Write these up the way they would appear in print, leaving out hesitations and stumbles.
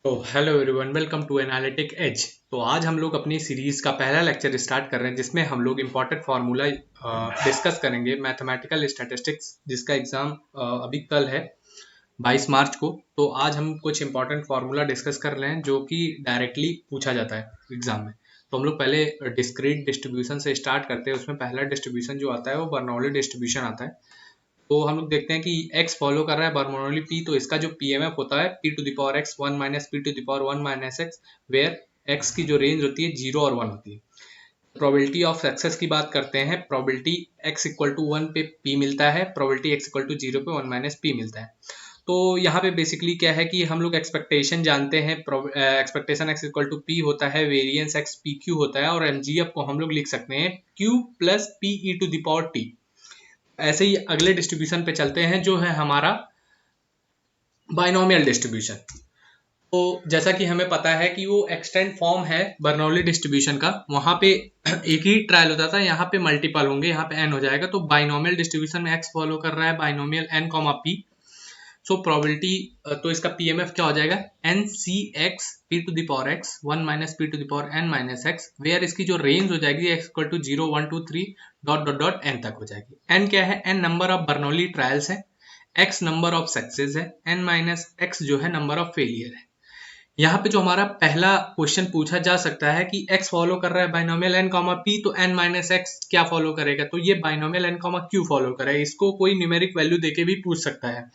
तो hello everyone, welcome to Analytic Edge. तो आज हम लोग अपनी सीरीज का पहला लेक्चर स्टार्ट कर रहे हैं जिसमें हम लोग इम्पोर्टेंट फार्मूला डिस्कस करेंगे मैथमेटिकल स्टैटिस्टिक्स, जिसका एग्जाम अभी कल है 22 मार्च को। तो आज हम कुछ इंपॉर्टेंट फार्मूला डिस्कस कर रहे हैं जो कि डायरेक्टली पूछा जाता है एग्जाम में। तो हम लोग पहले डिस्क्रीट डिस्ट्रीब्यूशन से स्टार्ट करते हैं। उसमें पहला डिस्ट्रीब्यूशन जो आता है वो बर्नौली डिस्ट्रीब्यूशन आता है। तो हम लोग देखते हैं कि x फॉलो कर रहा है बर्नौली p, तो इसका जो pmf होता है p to the power x 1 minus p to the power 1 minus x, where x की जो रेंज होती है 0 और 1 होती है। प्रोबेबिलिटी ऑफ सक्सेस की बात करते हैं। प्रोबेबिलिटी x इक्वल टू 1 पे p मिलता है, प्रोबेबिलिटी x इक्वल टू 0 पे 1 माइनस p मिलता है। तो यहाँ पे बेसिकली क्या है कि हम लोग एक्सपेक्टेशन जानते हैं। Expectation x equal to p होता है, वेरिएंस x pq होता है, और mgf को हम लोग लिख सकते हैं q plus p e to the power t। ऐसे ही अगले डिस्ट्रीब्यूशन पे चलते हैं जो है हमारा बाइनोमियल डिस्ट्रीब्यूशन। तो जैसा कि हमें पता है कि वो एक्सटेंड फॉर्म है बर्नौली डिस्ट्रीब्यूशन का, वहां पे एक ही ट्रायल होता था, यहाँ पे मल्टीपल होंगे, यहाँ पे n हो जाएगा। तो बाइनोमियल डिस्ट्रीब्यूशन में x फॉलो कर रहा है binomial n comma p। So probability, तो इसका pmf क्या हो जाएगा n c x p to the power x 1 minus p to the power n minus x, where इसकी जो रेंज हो जाएगी x equal to 0 1 2 3 dot dot dot n तक हो जाएगी। n क्या है? n number of Bernoulli trials है, x नंबर ऑफ सक्सेस है, n माइनस x जो है नंबर ऑफ फेलियर है। यहाँ पे जो हमारा पहला क्वेश्चन पूछा जा सकता है कि x फॉलो कर रहा है बाइनोमियल n कॉमा p, तो n माइनस x क्या फॉलो करेगा? तो ये binomial n comma q follow करेगा। इसको कोई न्यूमेरिक वैल्यू देके भी पूछ सकता है।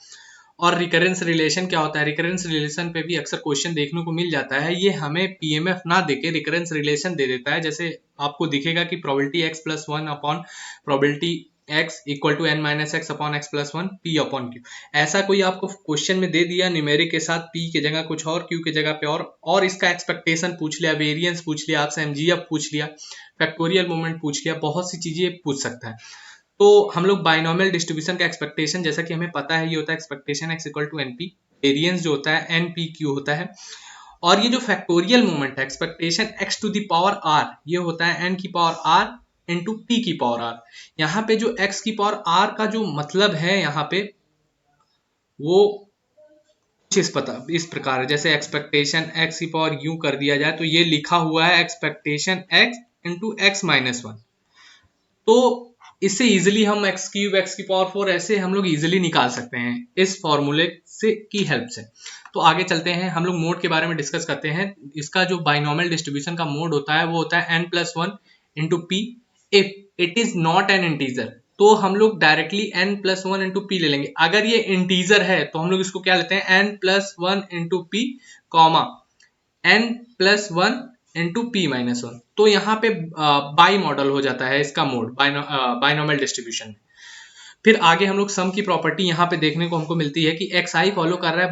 और रिकरेंस रिलेशन क्या होता है? रिकरेंस रिलेशन पे भी अक्सर क्वेश्चन देखने को मिल जाता है। ये हमें पीएमएफ ना देके रिकरेंस रिलेशन दे देता है। जैसे आपको दिखेगा कि probability x plus 1 upon probability x equal to n minus x upon x plus 1 p upon q। ऐसा कोई आपको क्वेश्चन में दे दिया न्यूमेरिक के साथ, p के जगह कुछ और, q के जगह पे और इसका एक्सपेक्टेशन पूछ लिया, वेरिएंस पूछ लिया, आपसे mgf पूछ लिया, फैक्टोरियल मोमेंट पूछ लिया, बहुत सी चीजें पूछ सकता है। तो हम लोग बाइनोमियल डिस्ट्रीब्यूशन का एक्सपेक्टेशन, जैसा कि हमें पता है, ये होता है expectation x equal to np, variance जो होता है npq होता है। और ये जो फैक्टोरियल मोमेंट है expectation x to the power r, ये होता है n की पावर r इंटू p की पावर r। यहाँ पे जो x की पावर r का जो मतलब है यहाँ पे वो कुछ इस प्रकार है। जैसे एक्सपेक्टेशन x की पावर u कर दिया जाए तो ये लिखा हुआ है expectation x into x minus 1। तो इससे इजीली हम एक्स क्यूब एक्स की पावर 4 ऐसे हम लोग इजीली निकाल सकते हैं इस फॉर्मूले से की हेल्प से। तो आगे चलते हैं, हम लोग मोड के बारे में डिस्कस करते हैं। इसका जो बाइनोमियल डिस्ट्रीब्यूशन का मोड होता है वो होता है n plus 1 into P if it is not an integer. तो हम लोग directly n plus 1 into P ले लेंगे। अगर ये इंटीजर है तो हम लोग इसको क्या लेते हैं n plus 1 into P comma n plus 1 into P minus 1। तो यहाँ पे बाई मॉडल हो जाता है इसका मोड बाइनोमियल डिस्ट्रीब्यूशन में। फिर आगे हम लोग सम की प्रॉपर्टी यहाँ पे देखने को हमको मिलती है कि xi फॉलो कर रहा है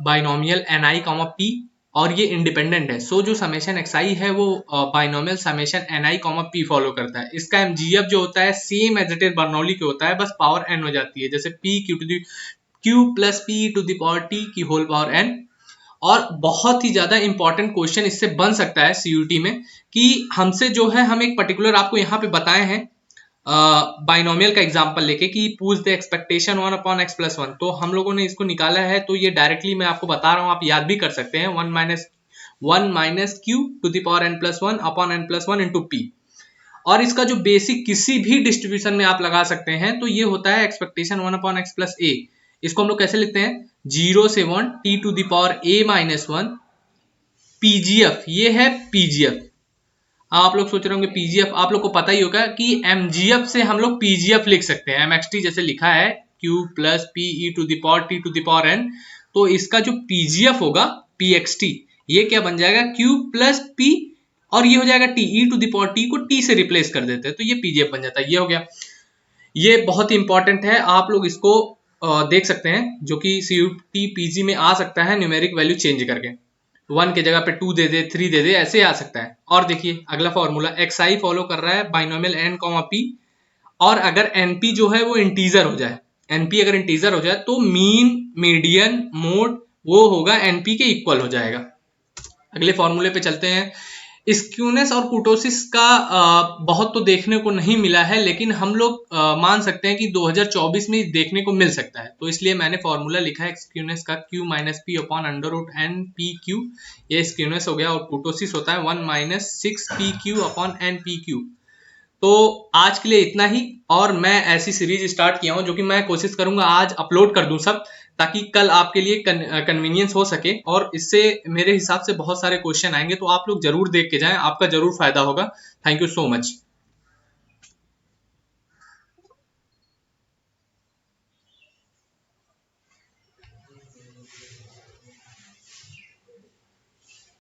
बाइनोमियल ni कॉमा p, और ये इंडिपेंडेंट है। सो जो समेशन xi है वो binomial summation ni comma p follow करता है। इसका mgf जो होता है same as it is Bernoulli के होता है, बस पावर n हो जाती है, जैसे p q plus p to the power t की होल पावर n। और बहुत ही ज्यादा इंपॉर्टेंट क्वेश्चन इससे बन सकता है सीयूटी में कि हमसे जो है, हम एक पर्टिकुलर आपको यहाँ पे बताए हैं बाइनोमियल का एग्जांपल लेके कि पूछ the expectation 1 upon x plus 1। तो हम लोगों ने इसको निकाला है, तो ये डायरेक्टली मैं आपको बता रहा हूँ, आप याद भी कर सकते हैं। 1 minus q to the power n plus 1 upon n plus 1 into p. और इसका जो बेसिक किसी भी डिस्ट्रीब्यूशन में आप लगा सकते हैं, तो ये होता है expectation 1 upon x plus a. इसको हम लोग कैसे लिखते हैं? 0 से 1 t to the power a minus 1 PGF. ये है पीजीएफ। आप लोग सोच रहे होंगे पीजीएफ, आप लोग को पता ही होगा कि एमजीएफ से हम लोग पीजीएफ लिख सकते हैं। एमएक्सटी जैसे लिखा है q plus p e to the power t to the power n, तो इसका जो पीजीएफ होगा pxt, ये क्या बन जाएगा q प्लस p, और ये हो जाएगा t, e to the power t को t से रिप्लेस कर देते हैं तो ये pgf बन जाता है। ये हो गया। ये बहुत ही इंपॉर्टेंट है, आप लोग इसको देख सकते हैं, जो कि सीयूटी पीजी में आ सकता है न्यूमेरिक वैल्यू चेंज करके, 1 के जगह पे 2 दे दे, 3 दे दे, ऐसे आ सकता है। और देखिए अगला फॉर्मूला, xi फॉलो कर रहा है बाइनोमियल n कॉमा p, और अगर np जो है वो इंटीजर हो जाए, np अगर इंटीजर हो जाए तो मीन मीडियन मोड वो होगा np के इक्वल हो जाएगा। अगले फॉर्मूले पे चलते हैं। स्क्यूनेस और कुटोसिस का बहुत तो देखने को नहीं मिला है, लेकिन हम लोग मान सकते हैं कि 2024 में देखने को मिल सकता है। तो इसलिए मैंने फॉर्मूला लिखा है स्क्यूनेस का Q minus p upon under root n p q, ये स्क्यूनेस हो गया। और कुटोसिस होता है 1 minus 6 p q upon n p q. तो आज के लिए इतना ही, और मैं ऐसी सीरीज स्टार्ट किया हूं जो कि मैं कोशिश करूंगा आज अपलोड कर दूं सब, ताकि कल आपके लिए कन्वीनियंस हो सके। और इससे मेरे हिसाब से बहुत सारे क्वेश्चन आएंगे, तो आप लोग जरूर देख के जाएं, आपका जरूर फायदा होगा। Thank you so much.